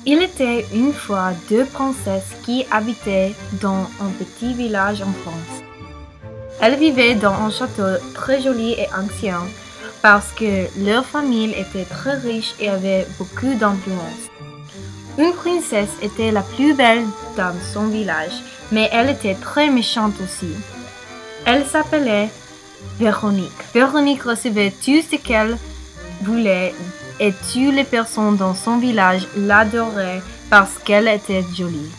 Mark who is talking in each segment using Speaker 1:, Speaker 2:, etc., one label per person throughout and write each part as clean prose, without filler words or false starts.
Speaker 1: Il était une fois deux princesses qui habitaient dans un petit village en France. Elles vivaient dans un château très joli et ancien parce que leur famille était très riche et avait beaucoup d'influence. Une princesse était la plus belle dans son village, mais elle était très méchante aussi. Elle s'appelait Véronique. Véronique recevait tout ce qu'elle voulait et toutes les personnes dans son village l'adoraient parce qu'elle était jolie.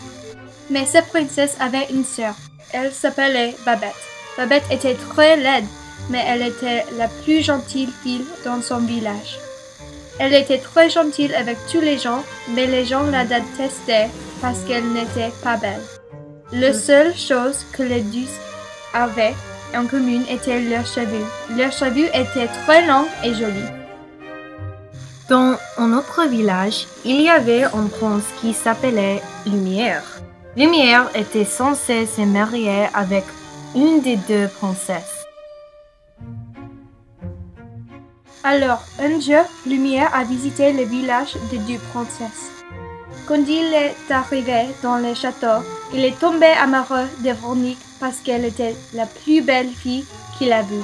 Speaker 2: Mais cette princesse avait une sœur. Elle s'appelait Babette. Babette était très laide, mais elle était la plus gentille fille dans son village. Elle était très gentille avec tous les gens, mais les gens la détestaient parce qu'elle n'était pas belle. La seule chose que les deux avaient en commun était leurs cheveux. Leurs cheveux étaient très longs et jolis.
Speaker 1: Dans un autre village, il y avait un prince qui s'appelait Lumière. Lumière était censé se marier avec une des deux princesses.
Speaker 2: Alors, un jour, Lumière a visité le village des deux princesses. Quand il est arrivé dans le château, il est tombé amoureux de Véronique parce qu'elle était la plus belle fille qu'il a vue.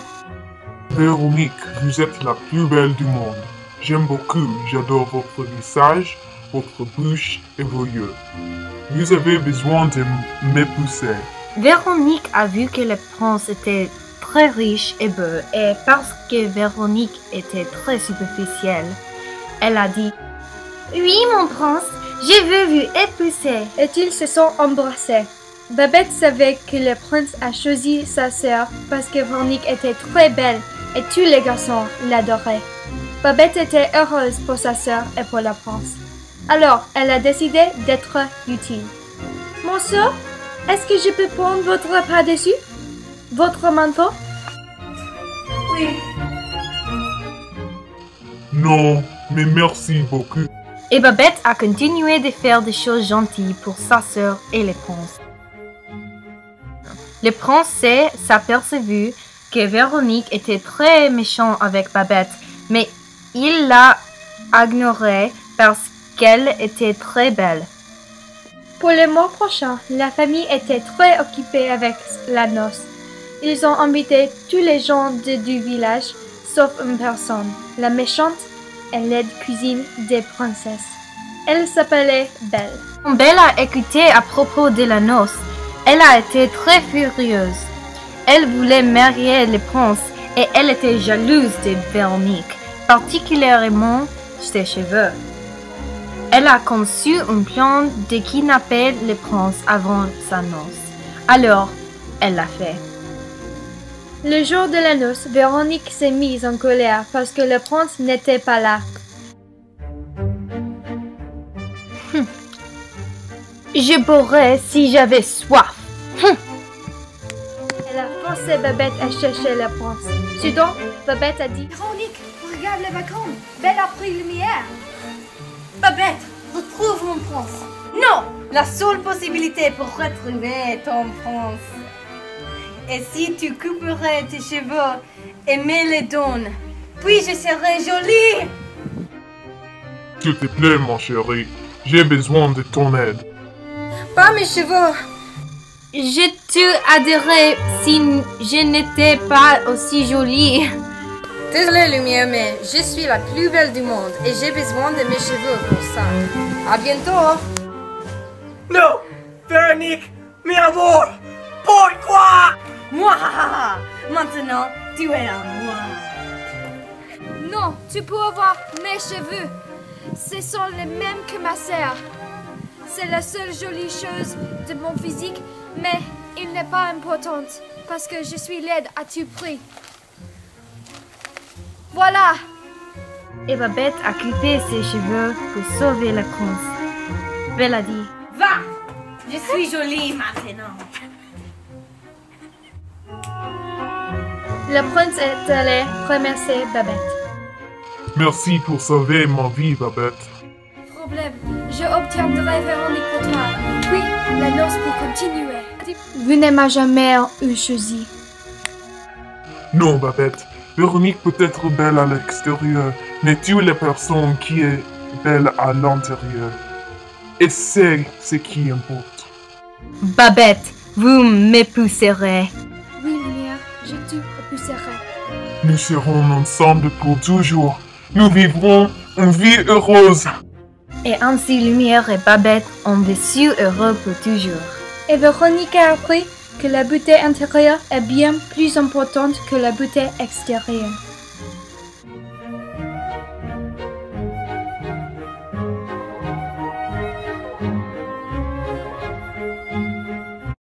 Speaker 3: Véronique, vous êtes la plus belle du monde. J'aime beaucoup, j'adore votre visage, votre bouche et vos yeux. Vous avez besoin de m'épouser.
Speaker 1: Véronique a vu que le prince était très riche et beau, et parce que Véronique était très superficielle, elle a dit « Oui, mon prince, je veux vous épouser. »
Speaker 2: Et ils se sont embrassés. Babette savait que le prince a choisi sa sœur parce que Véronique était très belle et tous les garçons l'adoraient. Babette était heureuse pour sa sœur et pour la prince. Alors, elle a décidé d'être utile. « Monsieur, est-ce que je peux prendre votre par-dessus? Votre manteau? »
Speaker 4: Oui.
Speaker 3: Non, mais merci beaucoup.
Speaker 1: Et Babette a continué de faire des choses gentilles pour sa sœur et le prince. Le prince s'aperçut que Véronique était très méchante avec Babette, mais il l'a ignorée parce qu'elle était très belle.
Speaker 2: Pour le mois prochain, la famille était très occupée avec la noce. Ils ont invité tous les gens du village, sauf une personne, la méchante et laide cousine des princesses. Elle s'appelait Belle.
Speaker 1: Quand Belle a écouté à propos de la noce, elle a été très furieuse. Elle voulait marier le prince et elle était jalouse de Véronique, particulièrement ses cheveux. Elle a conçu un plan de kidnapper le prince avant sa noce. Alors, elle l'a fait.
Speaker 2: Le jour de la noce, Véronique s'est mise en colère parce que le prince n'était pas là.
Speaker 1: Je boirais si j'avais soif.
Speaker 2: Elle a forcé Babette à chercher le prince. Soudain, Babette a dit «
Speaker 4: Véronique, regarde les balcons. Belle a pris lumière. Babette, retrouve mon prince. Non, la seule possibilité pour retrouver ton prince. Et si tu couperais tes cheveux et me les donnes, puis je serai jolie.
Speaker 3: S'il te plaît, mon chéri, j'ai besoin de ton aide.
Speaker 4: Pas mes cheveux.
Speaker 1: Je te adorerais si je n'étais pas aussi jolie. »
Speaker 4: Désolée, Lumière, mais je suis la plus belle du monde et j'ai besoin de mes cheveux pour ça. À bientôt.
Speaker 5: Non, Véronique, mais avoir. Pourquoi?
Speaker 4: Moi, maintenant, tu es à moi.
Speaker 2: Non, tu peux avoir mes cheveux. Ce sont les mêmes que ma sœur. C'est la seule jolie chose de mon physique, mais il n'est pas important parce que je suis laide à tout prix. Voilà.
Speaker 1: Et Babette a coupé ses cheveux pour sauver le prince. Belle a dit «
Speaker 4: Va, je suis jolie maintenant. »
Speaker 2: Le prince est allé remercier Babette.
Speaker 3: Merci pour sauver ma vie, Babette.
Speaker 2: Problème, je obtiendrai Véronique pour toi. Puis, la noce pour continuer. Vous ne m'avez jamais eu choisi.
Speaker 3: Non, Babette. Véronique peut être belle à l'extérieur, mais tue la personne qui est belle à l'intérieur. Et c'est ce qui importe.
Speaker 1: Babette, vous m'épouserez.
Speaker 2: Oui, lumière, je te pousserai.
Speaker 3: Nous serons ensemble pour toujours. Nous vivrons une vie heureuse.
Speaker 1: Et ainsi Lumière et Babette ont vécu heureux pour toujours.
Speaker 2: Et Véronique a appris que la beauté intérieure est bien plus importante que la beauté extérieure.